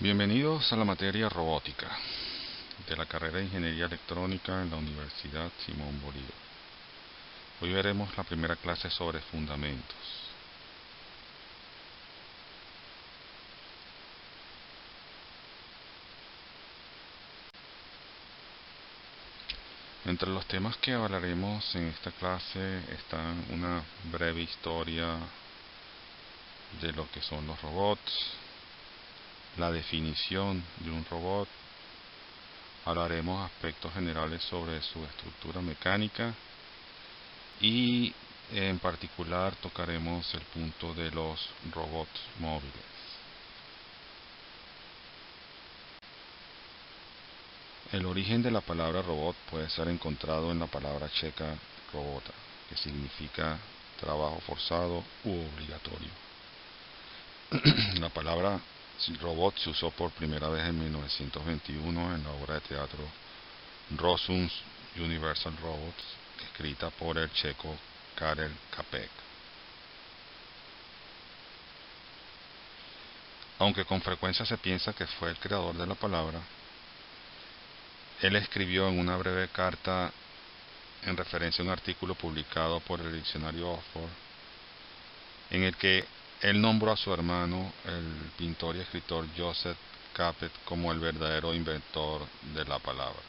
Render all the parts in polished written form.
Bienvenidos a la materia robótica de la carrera de Ingeniería Electrónica en la Universidad Simón Bolívar. Hoy veremos la primera clase sobre fundamentos. Entre los temas que hablaremos en esta clase están una breve historia de lo que son los robots, la definición de un robot, hablaremos aspectos generales sobre su estructura mecánica y en particular tocaremos el punto de los robots móviles. El origen de la palabra robot puede ser encontrado en la palabra checa robota, que significa trabajo forzado u obligatorio. La palabra robot se usó por primera vez en 1921 en la obra de teatro Rossum's Universal Robots, escrita por el checo Karel Čapek. Aunque con frecuencia se piensa que fue el creador de la palabra, él escribió en una breve carta en referencia a un artículo publicado por el diccionario Oxford, en el que él nombró a su hermano, el pintor y escritor Joseph Capet, como el verdadero inventor de la palabra.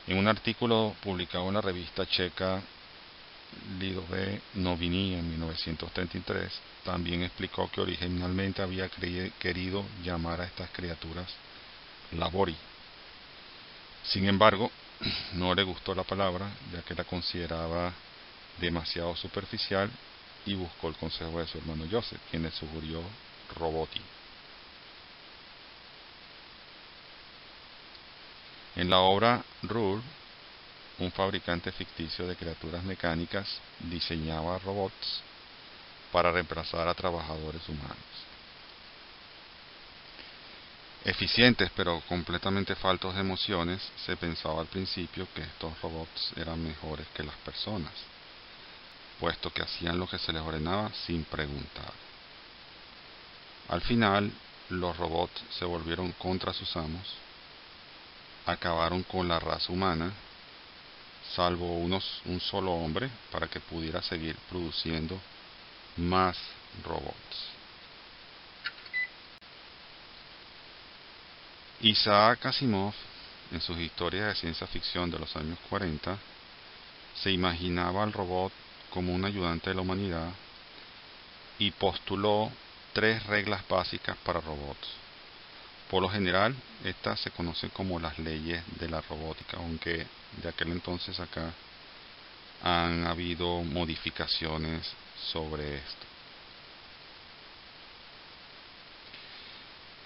En un artículo publicado en la revista checa Lidové Noviny en 1933, también explicó que originalmente había querido llamar a estas criaturas labori. Sin embargo, no le gustó la palabra, ya que la consideraba demasiado superficial, y buscó el consejo de su hermano Joseph, quien le sugirió roboti. En la obra Rule, un fabricante ficticio de criaturas mecánicas diseñaba robots para reemplazar a trabajadores humanos. Eficientes pero completamente faltos de emociones, se pensaba al principio que estos robots eran mejores que las personas, puesto que hacían lo que se les ordenaba sin preguntar. Al final, los robots se volvieron contra sus amos, acabaron con la raza humana, salvo un solo hombre para que pudiera seguir produciendo más robots. Isaac Asimov, en sus historias de ciencia ficción de los años 40, se imaginaba al robot como un ayudante de la humanidad y postuló 3 reglas básicas para robots. Por lo general, estas se conocen como las leyes de la robótica, aunque de aquel entonces acá han habido modificaciones sobre esto.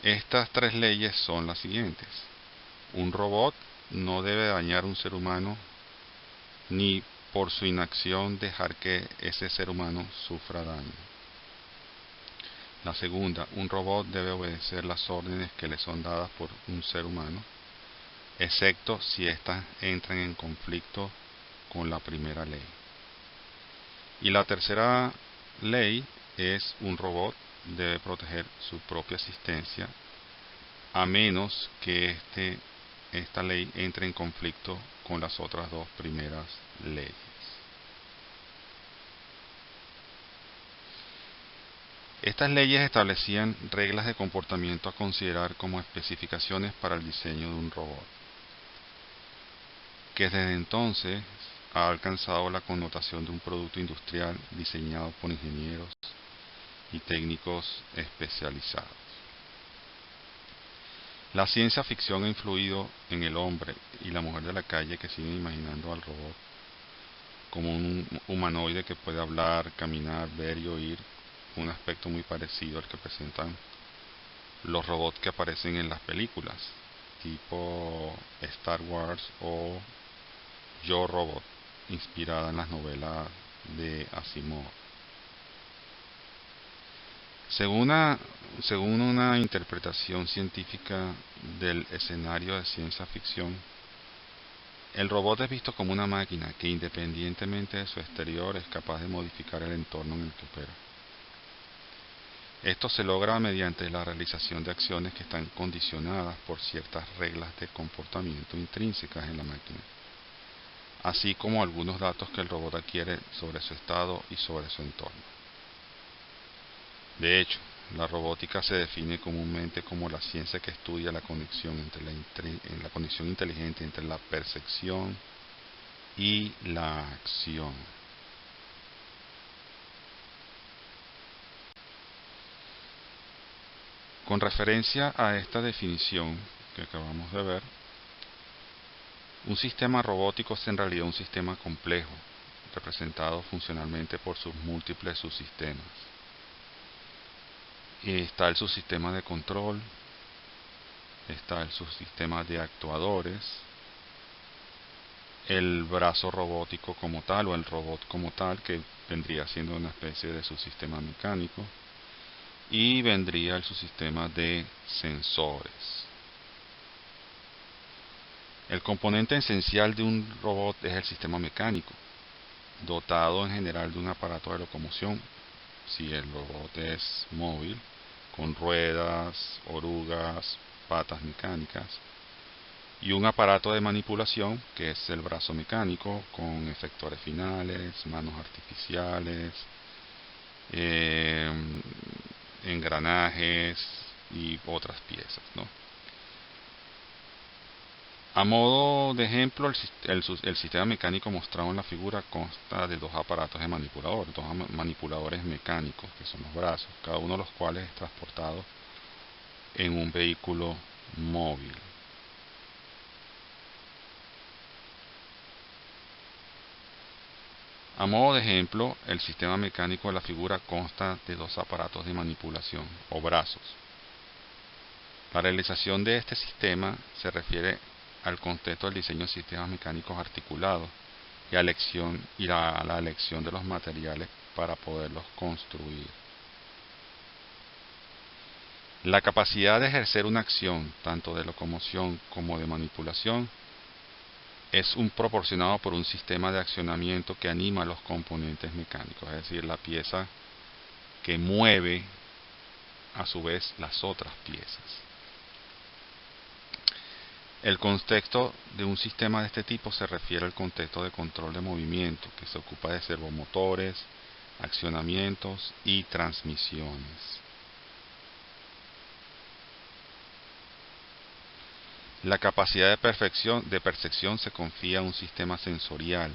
Estas 3 leyes son las siguientes. Un robot no debe dañar a un ser humano, ni por su inacción dejar que ese ser humano sufra daño. La segunda, un robot debe obedecer las órdenes que le son dadas por un ser humano, excepto si éstas entran en conflicto con la primera ley. Y la tercera ley es un robot debe proteger su propia existencia, a menos que esta ley entre en conflicto con las otras 2 primeras leyes. Estas leyes establecían reglas de comportamiento a considerar como especificaciones para el diseño de un robot, que desde entonces ha alcanzado la connotación de un producto industrial diseñado por ingenieros y técnicos especializados. La ciencia ficción ha influido en el hombre y la mujer de la calle, que siguen imaginando al robot como un humanoide que puede hablar, caminar, ver y oír, un aspecto muy parecido al que presentan los robots que aparecen en las películas, tipo Star Wars o Yo Robot, inspirada en las novelas de Asimov. Según una interpretación científica del escenario de ciencia ficción, el robot es visto como una máquina que, independientemente de su exterior, es capaz de modificar el entorno en el que opera. Esto se logra mediante la realización de acciones que están condicionadas por ciertas reglas de comportamiento intrínsecas en la máquina, así como algunos datos que el robot adquiere sobre su estado y sobre su entorno. De hecho, la robótica se define comúnmente como la ciencia que estudia la conexión la conexión inteligente entre la percepción y la acción. Con referencia a esta definición que acabamos de ver, un sistema robótico es en realidad un sistema complejo, representado funcionalmente por sus múltiples subsistemas. Está el subsistema de control, está el subsistema de actuadores, el brazo robótico como tal o el robot como tal, que vendría siendo una especie de subsistema mecánico, y vendría el subsistema de sensores. El componente esencial de un robot es el sistema mecánico, dotado en general de un aparato de locomoción, si el robot es móvil, con ruedas, orugas, patas mecánicas, y un aparato de manipulación, que es el brazo mecánico, con efectores finales, manos artificiales, engranajes y otras piezas, ¿no? A modo de ejemplo, el sistema mecánico mostrado en la figura consta de dos aparatos de manipulador, dos manipuladores mecánicos, que son los brazos, cada uno de los cuales es transportado en un vehículo móvil. A modo de ejemplo, el sistema mecánico de la figura consta de dos aparatos de manipulación, o brazos. La realización de este sistema se refiere al contexto del diseño de sistemas mecánicos articulados y a la elección de los materiales para poderlos construir. La capacidad de ejercer una acción, tanto de locomoción como de manipulación, es proporcionado por un sistema de accionamiento que anima los componentes mecánicos, es decir, la pieza que mueve a su vez las otras piezas. El contexto de un sistema de este tipo se refiere al contexto de control de movimiento, que se ocupa de servomotores, accionamientos y transmisiones. La capacidad de percepción se confía a un sistema sensorial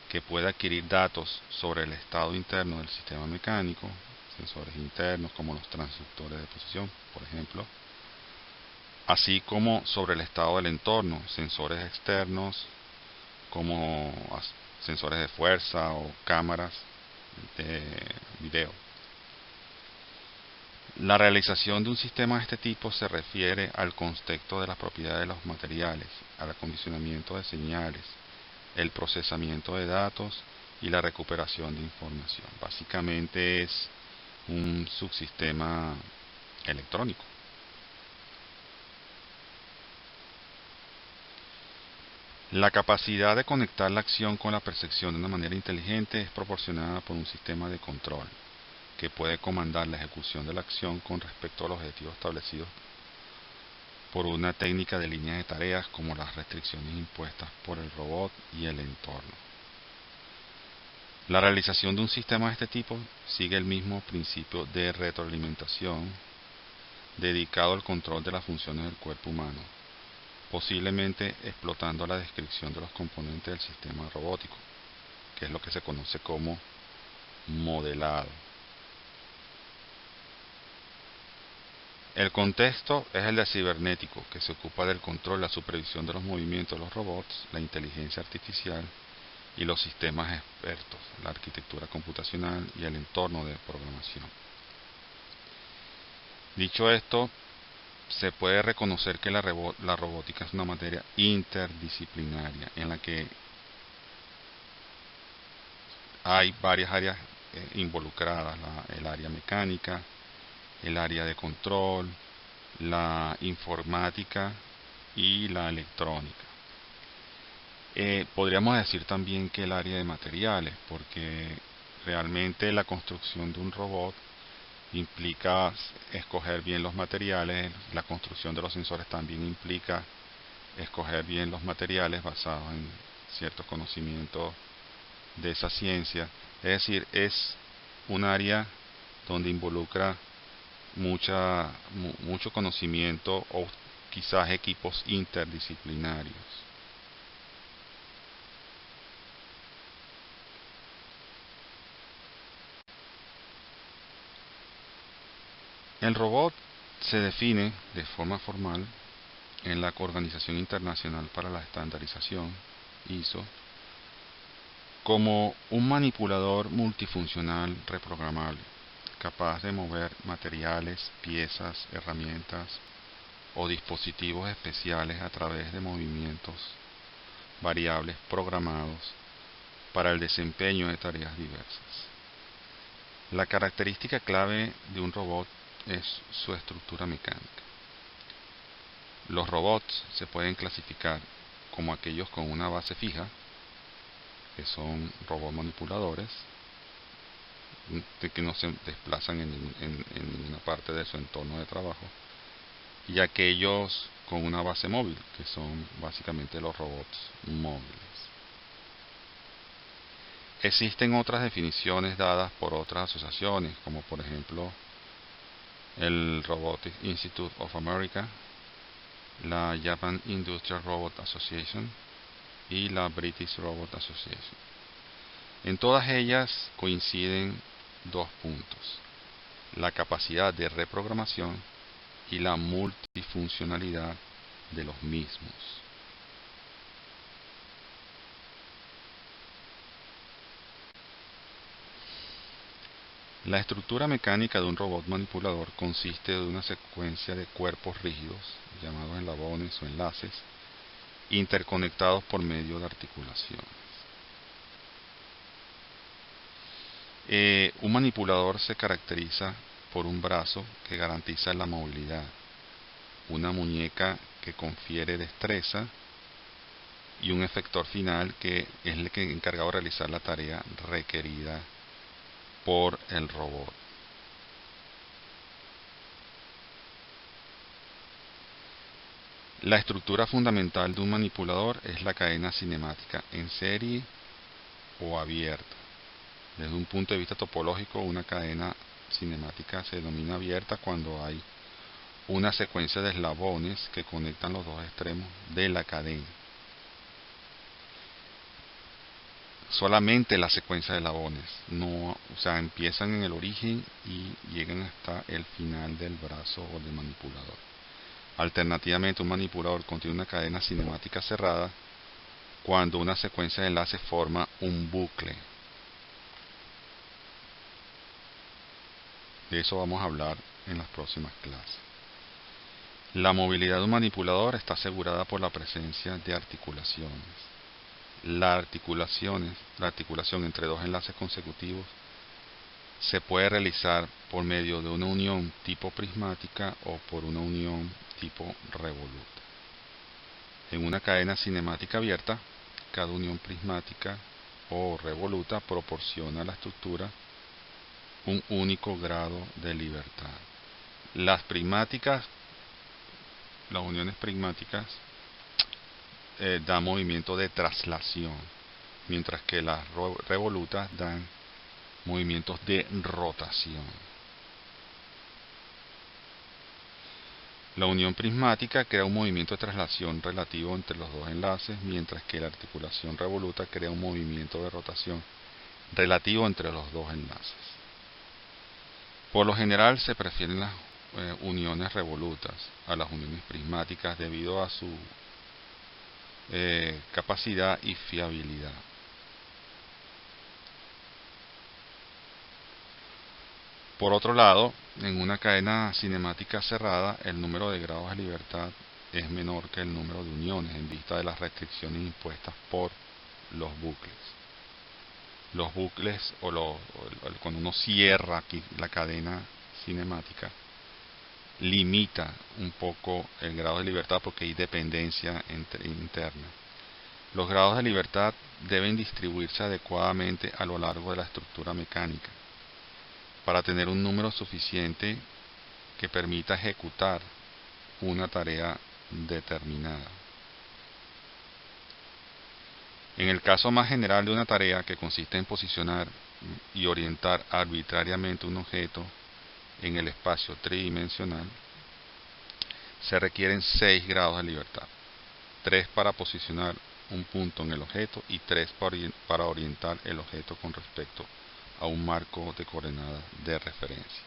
que puede adquirir datos sobre el estado interno del sistema mecánico, sensores internos como los transductores de posición, por ejemplo, así como sobre el estado del entorno, sensores externos como sensores de fuerza o cámaras de video. La realización de un sistema de este tipo se refiere al contexto de las propiedades de los materiales, al acondicionamiento de señales, el procesamiento de datos y la recuperación de información. Básicamente es un subsistema electrónico. La capacidad de conectar la acción con la percepción de una manera inteligente es proporcionada por un sistema de control que puede comandar la ejecución de la acción con respecto a los objetivos establecidos por una técnica de línea de tareas, como las restricciones impuestas por el robot y el entorno. La realización de un sistema de este tipo sigue el mismo principio de retroalimentación dedicado al control de las funciones del cuerpo humano, posiblemente explotando la descripción de los componentes del sistema robótico, que es lo que se conoce como modelado. El contexto es el de cibernético, que se ocupa del control, la supervisión de los movimientos de los robots, la inteligencia artificial y los sistemas expertos, la arquitectura computacional y el entorno de programación. Dicho esto, se puede reconocer que la robótica es una materia interdisciplinaria en la que hay varias áreas involucradas, el área mecánica, el área de control, la informática y la electrónica. Podríamos decir también que el área de materiales, porque realmente la construcción de un robot implica escoger bien los materiales. La construcción de los sensores también implica escoger bien los materiales basados en ciertos conocimientos de esa ciencia. Es decir, es un área donde involucra mucho conocimiento o quizás equipos interdisciplinarios. El robot se define de forma formal en la Organización Internacional para la Estandarización, ISO, como un manipulador multifuncional reprogramable, capaz de mover materiales, piezas, herramientas o dispositivos especiales a través de movimientos variables programados para el desempeño de tareas diversas. La característica clave de un robot es su estructura mecánica. Los robots se pueden clasificar como aquellos con una base fija, que son robots manipuladores, que no se desplazan en ninguna parte de su entorno de trabajo, y aquellos con una base móvil, que son básicamente los robots móviles. Existen otras definiciones dadas por otras asociaciones, como por ejemplo el Robotics Institute of America, la Japan Industrial Robot Association y la British Robot Association. En todas ellas coinciden dos puntos: la capacidad de reprogramación y la multifuncionalidad de los mismos. La estructura mecánica de un robot manipulador consiste de una secuencia de cuerpos rígidos, llamados eslabones o enlaces, interconectados por medio de articulaciones. Un manipulador se caracteriza por un brazo que garantiza la movilidad, una muñeca que confiere destreza y un efector final que es el que encargado de realizar la tarea requerida por el robot. La estructura fundamental de un manipulador es la cadena cinemática en serie o abierta. Desde un punto de vista topológico, una cadena cinemática se denomina abierta cuando hay una secuencia de eslabones que conectan los dos extremos de la cadena. Solamente la secuencia de eslabones, empiezan en el origen y llegan hasta el final del brazo o del manipulador. Alternativamente, un manipulador contiene una cadena cinemática cerrada cuando una secuencia de enlaces forma un bucle. De eso vamos a hablar en las próximas clases. La movilidad de un manipulador está asegurada por la presencia de articulaciones. La articulación entre dos enlaces consecutivos se puede realizar por medio de una unión tipo prismática o por una unión tipo revoluta. En una cadena cinemática abierta, cada unión prismática o revoluta proporciona a la estructura un único grado de libertad. Las uniones prismáticas dan movimiento de traslación, mientras que las revolutas dan movimientos de rotación. La unión prismática crea un movimiento de traslación relativo entre los dos enlaces, mientras que la articulación revoluta crea un movimiento de rotación relativo entre los dos enlaces. Por lo general se prefieren las uniones revolutas a las uniones prismáticas debido a su capacidad y fiabilidad. Por otro lado, en una cadena cinemática cerrada, el número de grados de libertad es menor que el número de uniones en vista de las restricciones impuestas por los bucles. Los bucles, cuando uno cierra aquí la cadena cinemática, limita un poco el grado de libertad porque hay dependencia interna. Los grados de libertad deben distribuirse adecuadamente a lo largo de la estructura mecánica. para tener un número suficiente que permita ejecutar una tarea determinada. En el caso más general de una tarea, que consiste en posicionar y orientar arbitrariamente un objeto en el espacio tridimensional, se requieren 6 grados de libertad: 3 para posicionar un punto en el objeto y 3 para orientar el objeto con respecto a un marco de coordenadas de referencia.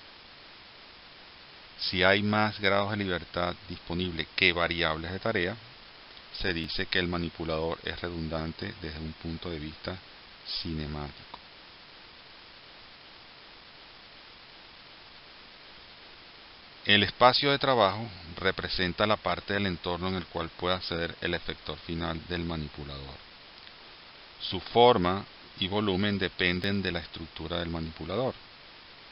Si hay más grados de libertad disponible que variables de tarea, se dice que el manipulador es redundante desde un punto de vista cinemático. El espacio de trabajo representa la parte del entorno en el cual puede acceder el efector final del manipulador. Su forma y volumen dependen de la estructura del manipulador,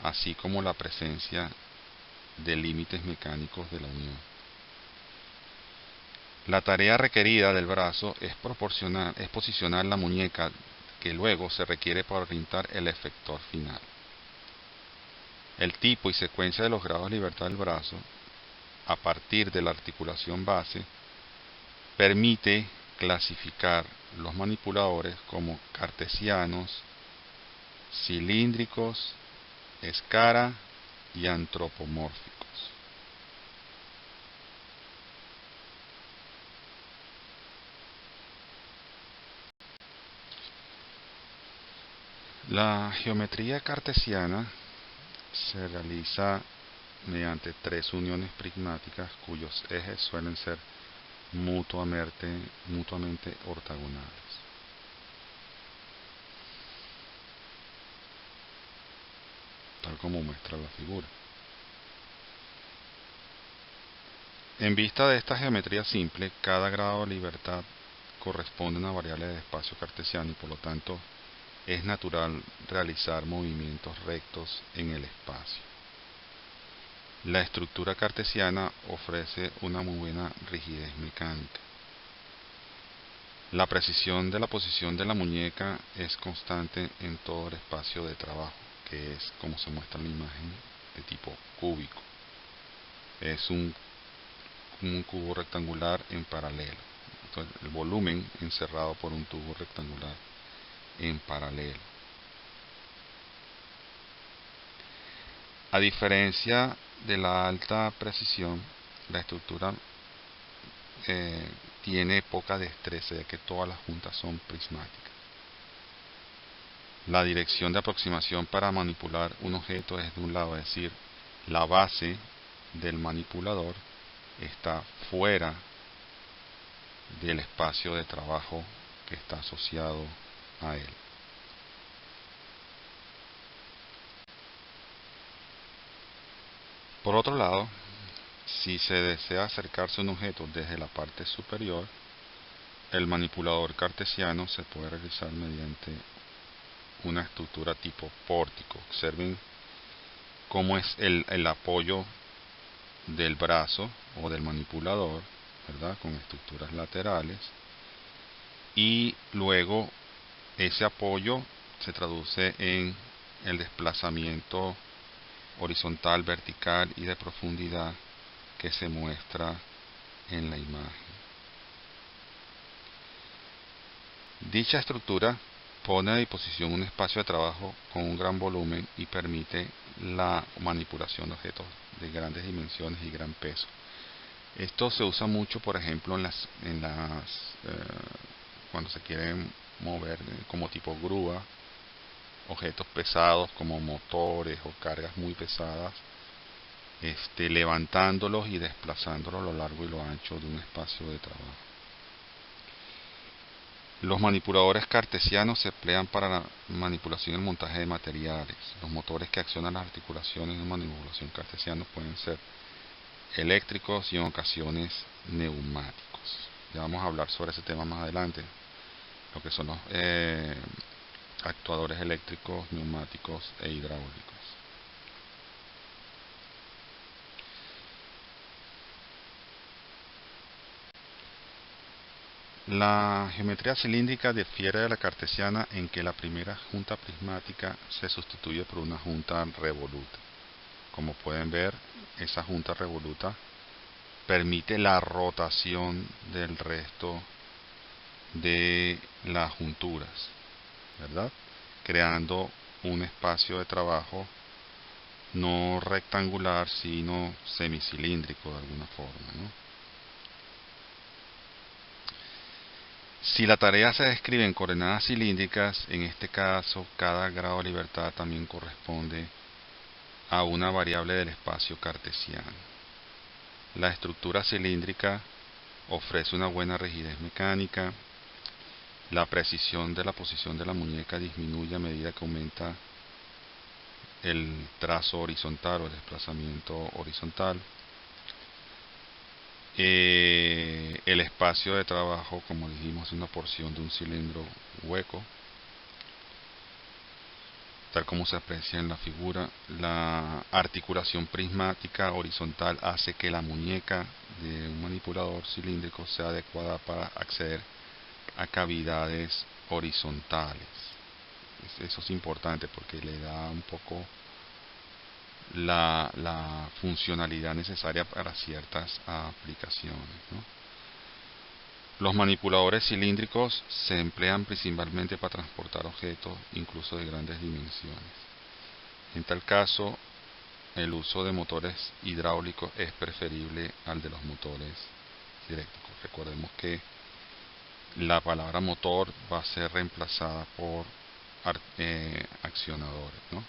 así como la presencia de límites mecánicos de la unión. La tarea requerida del brazo es posicionar la muñeca, que luego se requiere para orientar el efector final. El tipo y secuencia de los grados de libertad del brazo, a partir de la articulación base, permite clasificar los manipuladores como cartesianos, cilíndricos, escara y antropomórficos. La geometría cartesiana se realiza mediante 3 uniones prismáticas cuyos ejes suelen ser mutuamente ortogonales. Tal como muestra la figura. En vista de esta geometría simple, cada grado de libertad corresponde a una variable de espacio cartesiano y por lo tanto es natural realizar movimientos rectos en el espacio. La estructura cartesiana ofrece una muy buena rigidez mecánica. La precisión de la posición de la muñeca es constante en todo el espacio de trabajo, que es como se muestra en la imagen, de tipo cúbico. Es un cubo rectangular en paralelo. Entonces, el volumen encerrado por un tubo rectangular en paralelo. A diferencia de la alta precisión, la estructura tiene poca destreza, ya que todas las juntas son prismáticas. La dirección de aproximación para manipular un objeto es de un lado, es decir, la base del manipulador está fuera del espacio de trabajo que está asociado a él. Por otro lado, si se desea acercarse a un objeto desde la parte superior, el manipulador cartesiano se puede realizar mediante una estructura tipo pórtico. Observen cómo es el apoyo del brazo o del manipulador, ¿verdad?, con estructuras laterales, y luego ese apoyo se traduce en el desplazamiento horizontal, vertical y de profundidad que se muestra en la imagen. Dicha estructura pone a disposición un espacio de trabajo con un gran volumen y permite la manipulación de objetos de grandes dimensiones y gran peso. Esto se usa mucho, por ejemplo, cuando se quieren mover como tipo grúa objetos pesados como motores o cargas muy pesadas, levantándolos y desplazándolos a lo largo y lo ancho de un espacio de trabajo. Los manipuladores cartesianos se emplean para la manipulación y el montaje de materiales. Los motores que accionan las articulaciones de manipulación cartesiana pueden ser eléctricos y en ocasiones neumáticos. Ya vamos a hablar sobre ese tema más adelante, lo que son los actuadores eléctricos, neumáticos e hidráulicos. La geometría cilíndrica difiere de la cartesiana en que la primera junta prismática se sustituye por una junta revoluta. Como pueden ver, esa junta revoluta permite la rotación del resto de las junturas, ¿verdad? Creando un espacio de trabajo no rectangular, sino semicilíndrico de alguna forma, ¿no? Si la tarea se describe en coordenadas cilíndricas, en este caso cada grado de libertad también corresponde a una variable del espacio cartesiano. La estructura cilíndrica ofrece una buena rigidez mecánica. La precisión de la posición de la muñeca disminuye a medida que aumenta el trazo horizontal o el desplazamiento horizontal. El espacio de trabajo, como dijimos, es una porción de un cilindro hueco, tal como se aprecia en la figura. La articulación prismática horizontal hace que la muñeca de un manipulador cilíndrico sea adecuada para acceder a cavidades horizontales. Eso es importante porque le da un poco la funcionalidad necesaria para ciertas aplicaciones, ¿no? Los manipuladores cilíndricos se emplean principalmente para transportar objetos, incluso de grandes dimensiones. En tal caso, el uso de motores hidráulicos es preferible al de los motores eléctricos. Recordemos que la palabra motor va a ser reemplazada por accionadores, ¿no?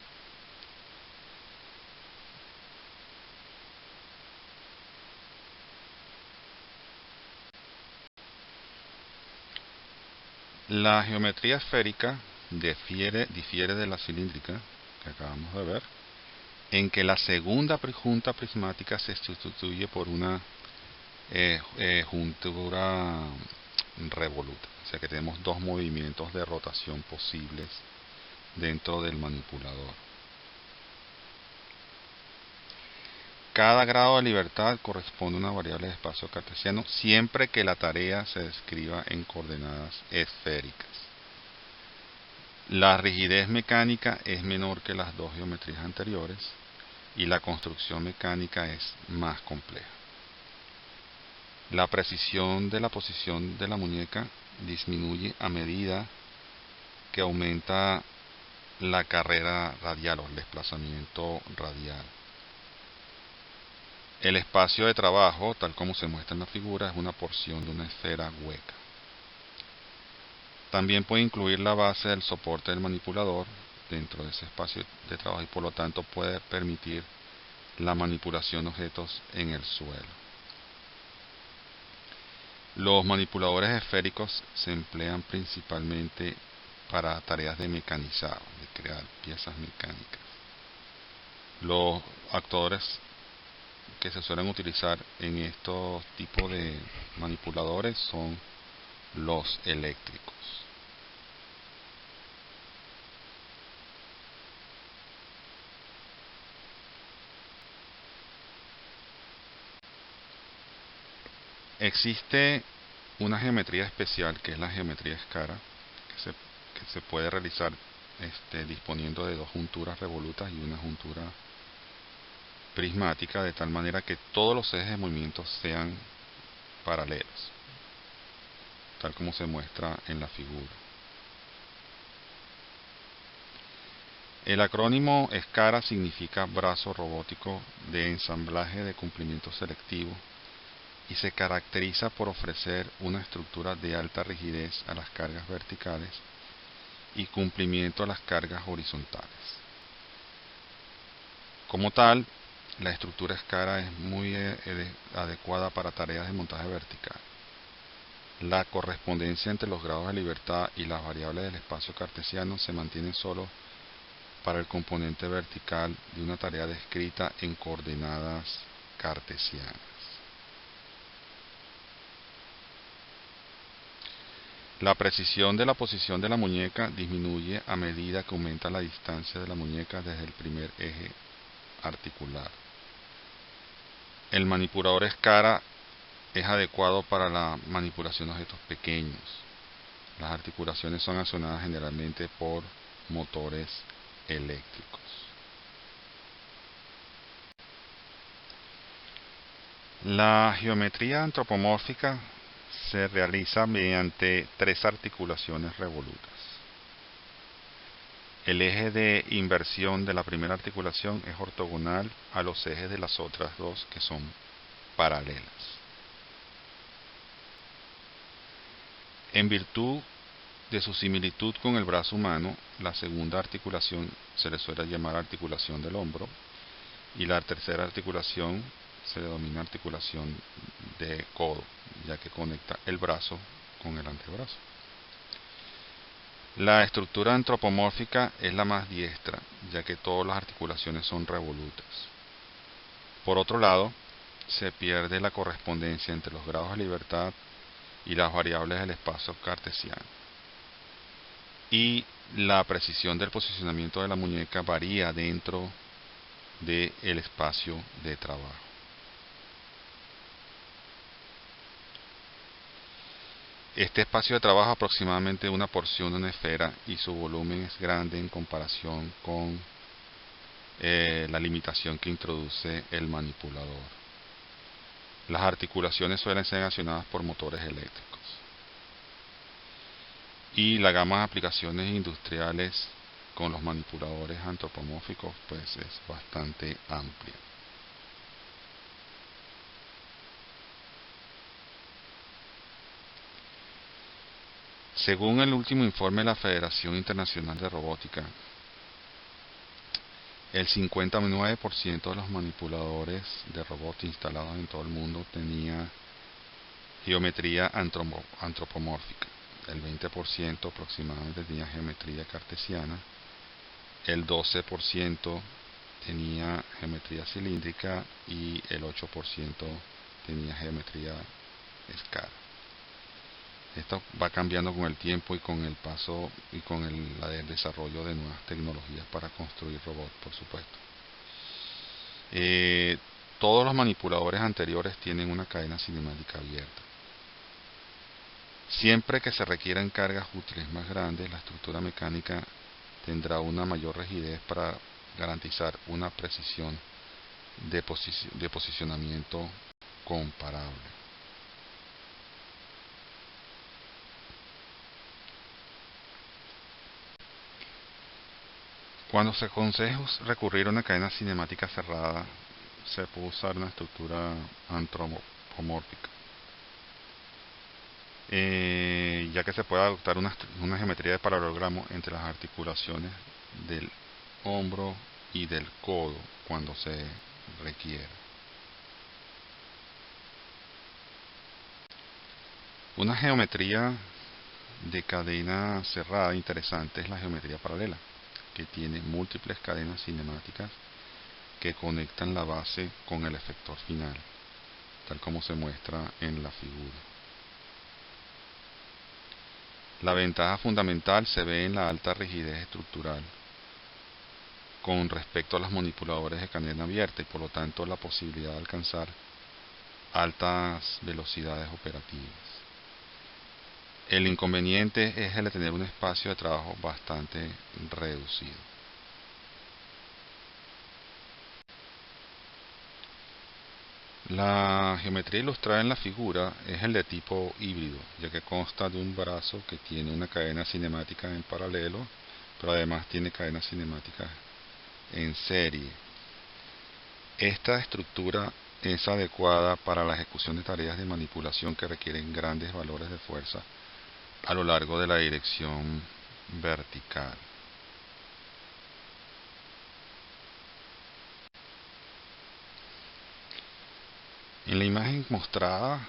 La geometría esférica difiere de la cilíndrica, que acabamos de ver, en que la segunda junta prismática se sustituye por una juntura revoluta. O sea que tenemos dos movimientos de rotación posibles dentro del manipulador. Cada grado de libertad corresponde a una variable de espacio cartesiano siempre que la tarea se describa en coordenadas esféricas. La rigidez mecánica es menor que las dos geometrías anteriores y la construcción mecánica es más compleja. La precisión de la posición de la muñeca disminuye a medida que aumenta la carrera radial o el desplazamiento radial. El espacio de trabajo, tal como se muestra en la figura, es una porción de una esfera hueca. También puede incluir la base del soporte del manipulador dentro de ese espacio de trabajo y por lo tanto puede permitir la manipulación de objetos en el suelo. Los manipuladores esféricos se emplean principalmente para tareas de mecanizado, de crear piezas mecánicas. Los actuadores que se suelen utilizar en estos tipos de manipuladores son los eléctricos. Existe una geometría especial que es la geometría escara, que se puede realizar disponiendo de dos junturas revolutas y una juntura prismática, de tal manera que todos los ejes de movimiento sean paralelos, tal como se muestra en la figura. El acrónimo SCARA significa brazo robótico de ensamblaje de cumplimiento selectivo y se caracteriza por ofrecer una estructura de alta rigidez a las cargas verticales y cumplimiento a las cargas horizontales. Como tal, la estructura SCARA es muy adecuada para tareas de montaje vertical. La correspondencia entre los grados de libertad y las variables del espacio cartesiano se mantiene solo para el componente vertical de una tarea descrita en coordenadas cartesianas. La precisión de la posición de la muñeca disminuye a medida que aumenta la distancia de la muñeca desde el primer eje articular. El manipulador SCARA es adecuado para la manipulación de objetos pequeños. Las articulaciones son accionadas generalmente por motores eléctricos. La geometría antropomórfica se realiza mediante tres articulaciones revolutas. El eje de inversión de la primera articulación es ortogonal a los ejes de las otras dos, que son paralelas. En virtud de su similitud con el brazo humano, la segunda articulación se le suele llamar articulación del hombro, y la tercera articulación se le denomina articulación de codo, ya que conecta el brazo con el antebrazo. La estructura antropomórfica es la más diestra, ya que todas las articulaciones son revolutas. Por otro lado, se pierde la correspondencia entre los grados de libertad y las variables del espacio cartesiano. Y la precisión del posicionamiento de la muñeca varía dentro del espacio de trabajo. Este espacio de trabajo es aproximadamente una porción de una esfera y su volumen es grande en comparación con la limitación que introduce el manipulador. Las articulaciones suelen ser accionadas por motores eléctricos. Y la gama de aplicaciones industriales con los manipuladores antropomórficos pues es bastante amplia. Según el último informe de la Federación Internacional de Robótica, el 59% de los manipuladores de robots instalados en todo el mundo tenía geometría antropomórfica. El 20% aproximadamente tenía geometría cartesiana. El 12% tenía geometría cilíndrica y el 8% tenía geometría escala. Esto va cambiando con el tiempo y con el paso y con el desarrollo de nuevas tecnologías para construir robots, por supuesto. Todos los manipuladores anteriores tienen una cadena cinemática abierta. Siempre que se requieran cargas útiles más grandes, la estructura mecánica tendrá una mayor rigidez para garantizar una precisión de posicionamiento comparable. Cuando se aconseja recurrir a una cadena cinemática cerrada, se puede usar una estructura antropomórfica, ya que se puede adoptar una geometría de paralelogramo entre las articulaciones del hombro y del codo cuando se requiera. Una geometría de cadena cerrada interesante es la geometría paralela, que tiene múltiples cadenas cinemáticas que conectan la base con el efector final, tal como se muestra en la figura. La ventaja fundamental se ve en la alta rigidez estructural con respecto a los manipuladores de cadena abierta y por lo tanto la posibilidad de alcanzar altas velocidades operativas. El inconveniente es el de tener un espacio de trabajo bastante reducido. La geometría ilustrada en la figura es el de tipo híbrido, ya que consta de un brazo que tiene una cadena cinemática en paralelo, pero además tiene cadenas cinemáticas en serie. Esta estructura es adecuada para la ejecución de tareas de manipulación que requieren grandes valores de fuerza a lo largo de la dirección vertical. En la imagen mostrada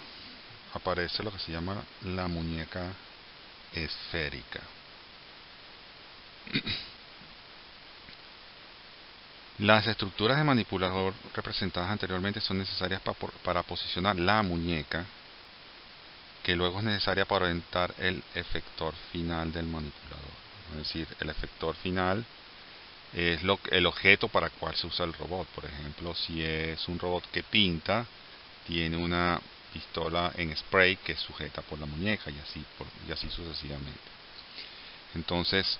aparece lo que se llama la muñeca esférica. Las estructuras de manipulador representadas anteriormente son necesarias para posicionar la muñeca, que luego es necesaria para orientar el efector final del manipulador. Es decir, el efector final es el objeto para el cual se usa el robot. Por ejemplo, si es un robot que pinta, tiene una pistola en spray que es sujeta por la muñeca y así sucesivamente. Entonces,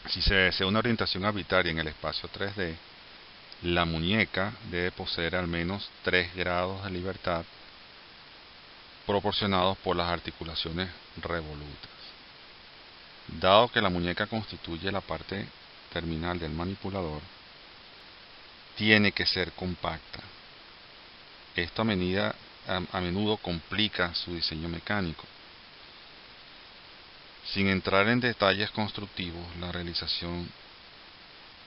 si se desea una orientación arbitraria en el espacio 3D, la muñeca debe poseer al menos 3 grados de libertad proporcionados por las articulaciones revolutas. Dado que la muñeca constituye la parte terminal del manipulador, tiene que ser compacta. Esto a menudo complica su diseño mecánico. Sin entrar en detalles constructivos, la realización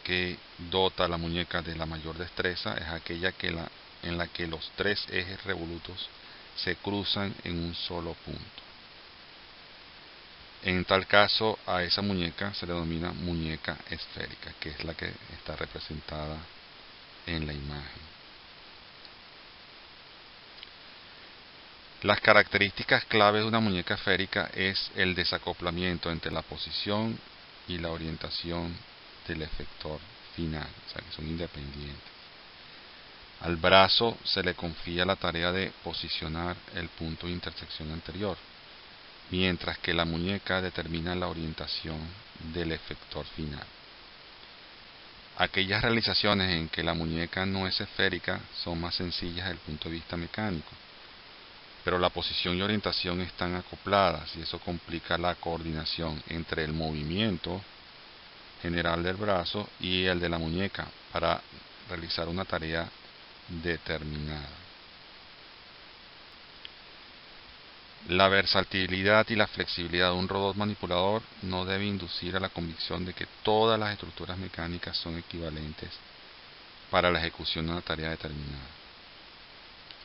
que dota a la muñeca de la mayor destreza es aquella en la que los 3 ejes revolutos se cruzan en un solo punto. En tal caso, a esa muñeca se le denomina muñeca esférica, que es la que está representada en la imagen. Las características claves de una muñeca esférica es el desacoplamiento entre la posición y la orientación del efector final, o sea que son independientes. Al brazo se le confía la tarea de posicionar el punto de intersección anterior, mientras que la muñeca determina la orientación del efector final. Aquellas realizaciones en que la muñeca no es esférica son más sencillas desde el punto de vista mecánico, pero la posición y orientación están acopladas y eso complica la coordinación entre el movimiento general del brazo y el de la muñeca para realizar una tarea determinada. La versatilidad y la flexibilidad de un robot manipulador no debe inducir a la convicción de que todas las estructuras mecánicas son equivalentes para la ejecución de una tarea determinada.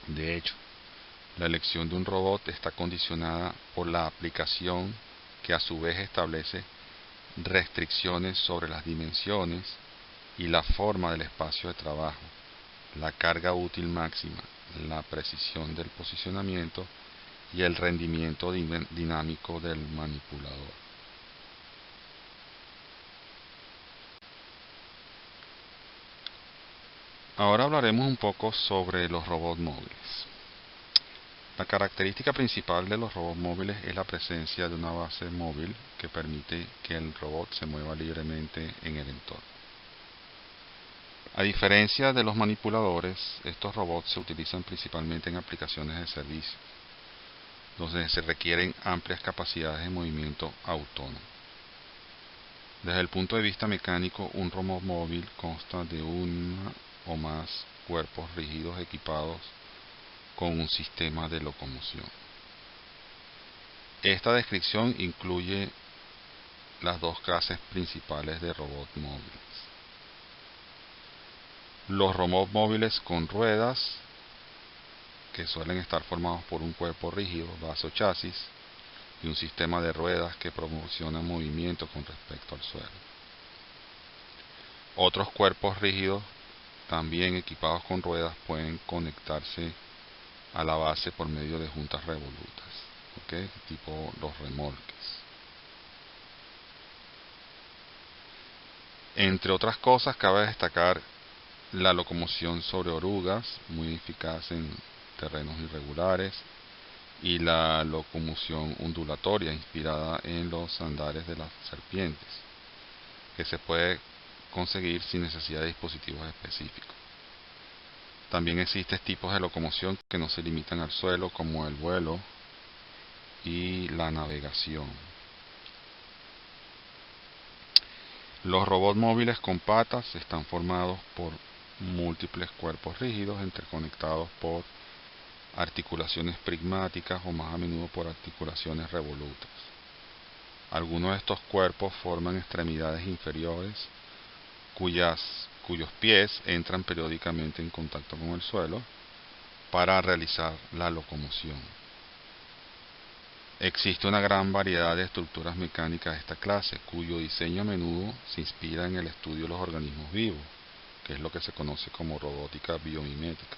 De hecho, la elección de un robot está condicionada por la aplicación que a su vez establece restricciones sobre las dimensiones y la forma del espacio de trabajo, la carga útil máxima, la precisión del posicionamiento y el rendimiento dinámico del manipulador. Ahora hablaremos un poco sobre los robots móviles. La característica principal de los robots móviles es la presencia de una base móvil que permite que el robot se mueva libremente en el entorno. A diferencia de los manipuladores, estos robots se utilizan principalmente en aplicaciones de servicio, donde se requieren amplias capacidades de movimiento autónomo. Desde el punto de vista mecánico, un robot móvil consta de uno o más cuerpos rígidos equipados con un sistema de locomoción. Esta descripción incluye las dos clases principales de robots móviles. Los robots móviles con ruedas, que suelen estar formados por un cuerpo rígido, base o chasis, y un sistema de ruedas que proporciona movimiento con respecto al suelo. Otros cuerpos rígidos, también equipados con ruedas, pueden conectarse a la base por medio de juntas revolutas, tipo los remolques. Entre otras cosas, cabe destacar la locomoción sobre orugas, muy eficaz en terrenos irregulares, y la locomoción ondulatoria, inspirada en los andares de las serpientes, que se puede conseguir sin necesidad de dispositivos específicos. También existen tipos de locomoción que no se limitan al suelo, como el vuelo y la navegación. Los robots móviles con patas están formados por múltiples cuerpos rígidos interconectados por articulaciones prismáticas o más a menudo por articulaciones revolutas. Algunos de estos cuerpos forman extremidades inferiores cuyos pies entran periódicamente en contacto con el suelo para realizar la locomoción. Existe una gran variedad de estructuras mecánicas de esta clase, cuyo diseño a menudo se inspira en el estudio de los organismos vivos, que es lo que se conoce como robótica biomimética.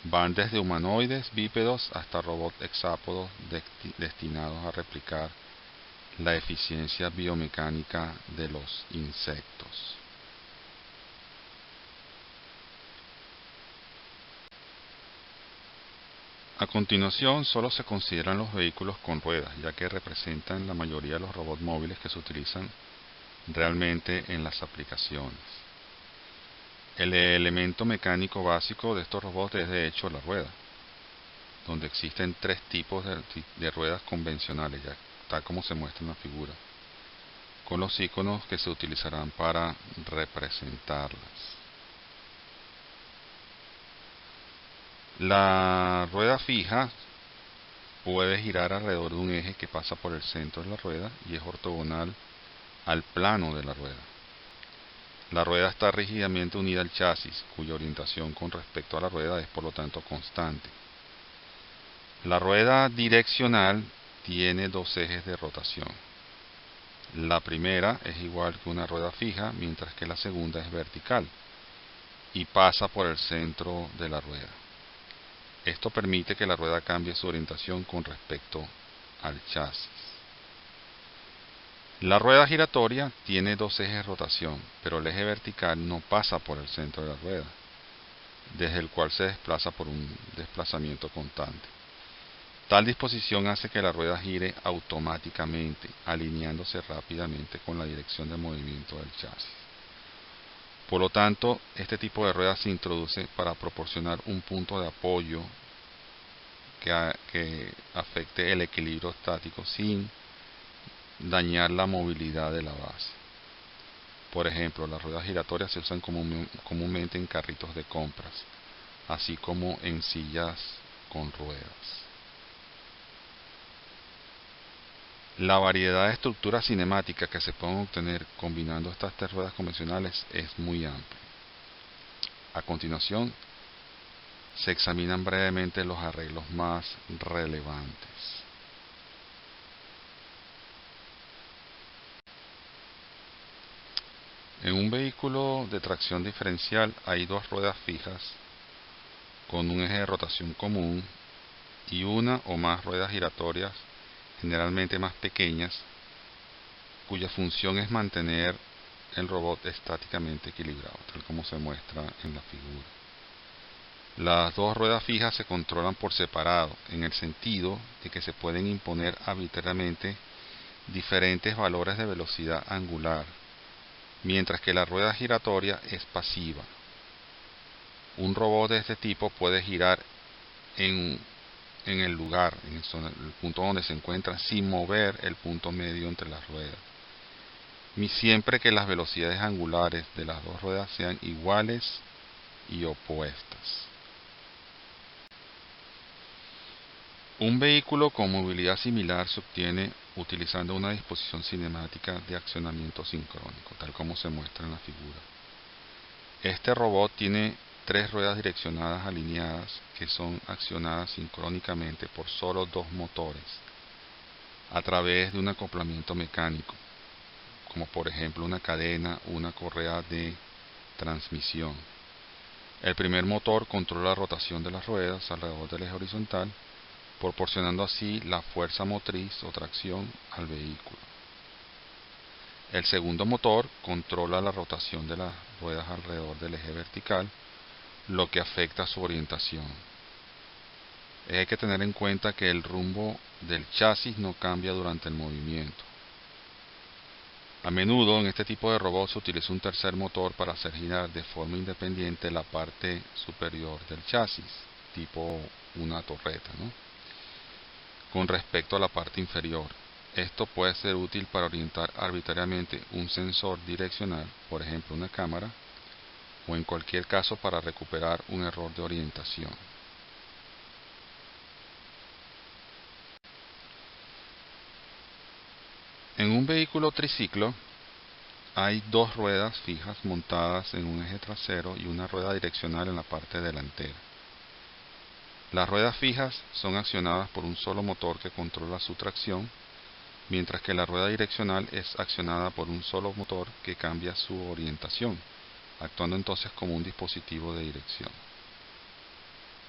Van desde humanoides bípedos hasta robots hexápodos destinados a replicar la eficiencia biomecánica de los insectos. A continuación, solo se consideran los vehículos con ruedas, ya que representan la mayoría de los robots móviles que se utilizan realmente en las aplicaciones. El elemento mecánico básico de estos robots es de hecho la rueda, donde existen tres tipos de ruedas convencionales, ya tal como se muestra en la figura, con los iconos que se utilizarán para representarlas. La rueda fija puede girar alrededor de un eje que pasa por el centro de la rueda y es ortogonal al plano de la rueda. La rueda está rígidamente unida al chasis, cuya orientación con respecto a la rueda es por lo tanto constante. La rueda direccional tiene dos ejes de rotación. La primera es igual que una rueda fija, mientras que la segunda es vertical y pasa por el centro de la rueda. Esto permite que la rueda cambie su orientación con respecto al chasis. La rueda giratoria tiene dos ejes de rotación, pero el eje vertical no pasa por el centro de la rueda, desde el cual se desplaza por un desplazamiento constante. Tal disposición hace que la rueda gire automáticamente, alineándose rápidamente con la dirección de movimiento del chasis. Por lo tanto, este tipo de rueda se introduce para proporcionar un punto de apoyo que afecte el equilibrio estático sin dañar la movilidad de la base. Por ejemplo, las ruedas giratorias se usan comúnmente en carritos de compras, así como en sillas con ruedas. La variedad de estructuras cinemáticas que se pueden obtener combinando estas tres ruedas convencionales es muy amplia. A continuación, se examinan brevemente los arreglos más relevantes. En un vehículo de tracción diferencial hay dos ruedas fijas con un eje de rotación común y una o más ruedas giratorias, generalmente más pequeñas, cuya función es mantener el robot estáticamente equilibrado, tal como se muestra en la figura. Las dos ruedas fijas se controlan por separado, en el sentido de que se pueden imponer arbitrariamente diferentes valores de velocidad angular, mientras que la rueda giratoria es pasiva. Un robot de este tipo puede girar en el lugar, en el punto donde se encuentra, sin mover el punto medio entre las ruedas, siempre que las velocidades angulares de las dos ruedas sean iguales y opuestas. Un vehículo con movilidad similar se obtiene utilizando una disposición cinemática de accionamiento sincrónico, tal como se muestra en la figura. Este robot tiene tres ruedas direccionadas alineadas que son accionadas sincrónicamente por solo dos motores a través de un acoplamiento mecánico, como por ejemplo una cadena o una correa de transmisión. El primer motor controla la rotación de las ruedas alrededor del eje horizontal, proporcionando así la fuerza motriz o tracción al vehículo. El segundo motor controla la rotación de las ruedas alrededor del eje vertical, lo que afecta su orientación. Hay que tener en cuenta que el rumbo del chasis no cambia durante el movimiento. A menudo en este tipo de robots se utiliza un tercer motor para hacer girar de forma independiente la parte superior del chasis, tipo una torreta, ¿no?, con respecto a la parte inferior. Esto puede ser útil para orientar arbitrariamente un sensor direccional, por ejemplo una cámara, o en cualquier caso para recuperar un error de orientación. En un vehículo triciclo hay dos ruedas fijas montadas en un eje trasero y una rueda direccional en la parte delantera. Las ruedas fijas son accionadas por un solo motor que controla su tracción, mientras que la rueda direccional es accionada por un solo motor que cambia su orientación, actuando entonces como un dispositivo de dirección.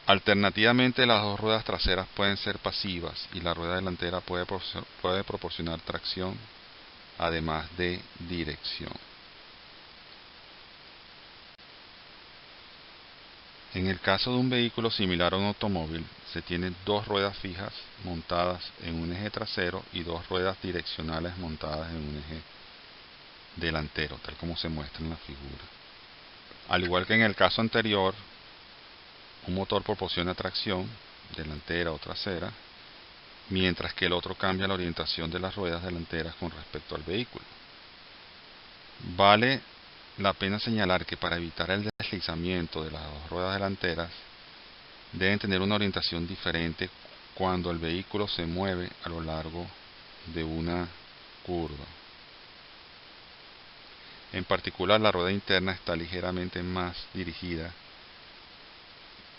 Alternativamente, las dos ruedas traseras pueden ser pasivas y la rueda delantera puede proporcionar tracción, además de dirección. En el caso de un vehículo similar a un automóvil, se tienen dos ruedas fijas montadas en un eje trasero y dos ruedas direccionales montadas en un eje delantero, tal como se muestra en la figura. Al igual que en el caso anterior, un motor proporciona tracción delantera o trasera, mientras que el otro cambia la orientación de las ruedas delanteras con respecto al vehículo. Vale la pena señalar que para evitar el deslizamiento de las dos ruedas delanteras, deben tener una orientación diferente cuando el vehículo se mueve a lo largo de una curva. En particular, la rueda interna está ligeramente más dirigida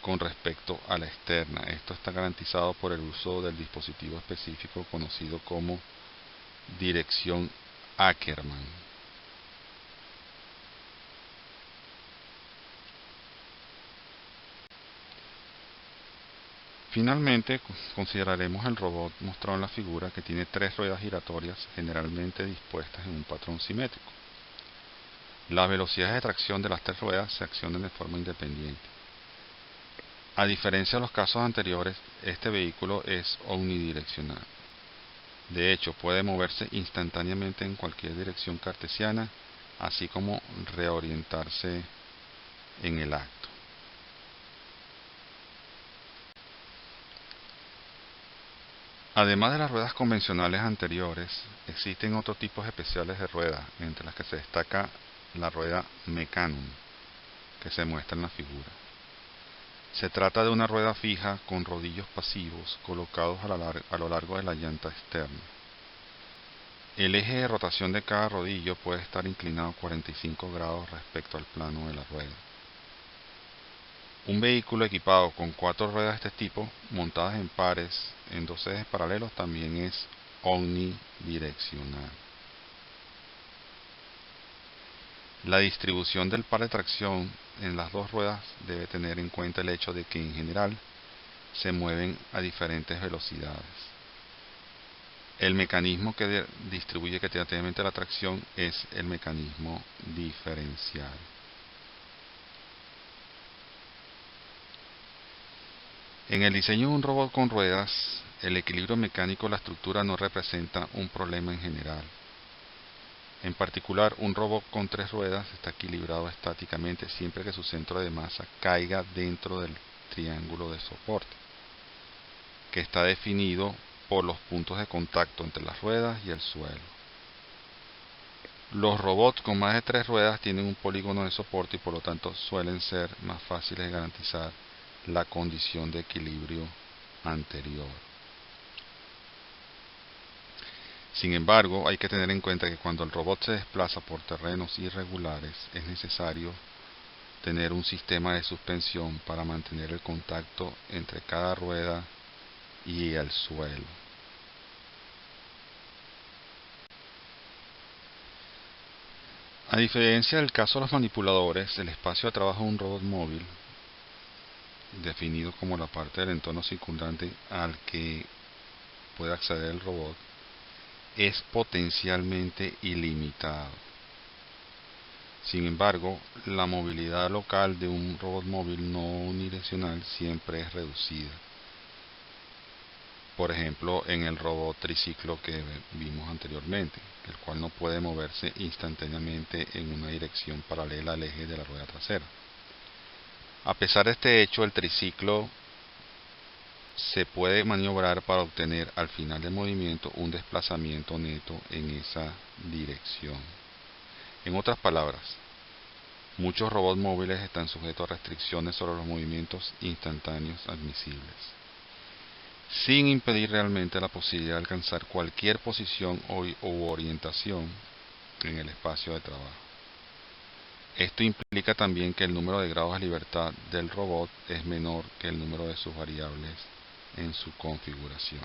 con respecto a la externa. Esto está garantizado por el uso del dispositivo específico conocido como dirección Ackermann. Finalmente, consideraremos el robot mostrado en la figura, que tiene tres ruedas giratorias generalmente dispuestas en un patrón simétrico. Las velocidades de tracción de las tres ruedas se accionan de forma independiente. A diferencia de los casos anteriores, este vehículo es omnidireccional. De hecho, puede moverse instantáneamente en cualquier dirección cartesiana, así como reorientarse en el acto. Además de las ruedas convencionales anteriores, existen otros tipos especiales de ruedas, entre las que se destaca la rueda Mecanum, que se muestra en la figura. Se trata de una rueda fija con rodillos pasivos colocados a lo largo de la llanta externa. El eje de rotación de cada rodillo puede estar inclinado 45 grados respecto al plano de la rueda. Un vehículo equipado con 4 ruedas de este tipo, montadas en pares en dos ejes paralelos, también es omnidireccional. La distribución del par de tracción en las dos ruedas debe tener en cuenta el hecho de que en general se mueven a diferentes velocidades. El mecanismo que distribuye equitativamente la tracción es el mecanismo diferencial. En el diseño de un robot con ruedas, el equilibrio mecánico de la estructura no representa un problema en general. En particular, un robot con tres ruedas está equilibrado estáticamente siempre que su centro de masa caiga dentro del triángulo de soporte, que está definido por los puntos de contacto entre las ruedas y el suelo. Los robots con más de tres ruedas tienen un polígono de soporte y por lo tanto suelen ser más fáciles de garantizar la condición de equilibrio anterior. Sin embargo, hay que tener en cuenta que cuando el robot se desplaza por terrenos irregulares, es necesario tener un sistema de suspensión para mantener el contacto entre cada rueda y el suelo. A diferencia del caso de los manipuladores, el espacio de trabajo de un robot móvil, definido como la parte del entorno circundante al que puede acceder el robot, es potencialmente ilimitado. Sin embargo, la movilidad local de un robot móvil no unidireccional siempre es reducida. Por ejemplo, en el robot triciclo que vimos anteriormente, el cual no puede moverse instantáneamente en una dirección paralela al eje de la rueda trasera. A pesar de este hecho, el triciclo se puede maniobrar para obtener al final del movimiento un desplazamiento neto en esa dirección. En otras palabras, muchos robots móviles están sujetos a restricciones sobre los movimientos instantáneos admisibles, sin impedir realmente la posibilidad de alcanzar cualquier posición u orientación en el espacio de trabajo. Esto implica también que el número de grados de libertad del robot es menor que el número de sus variables en su configuración.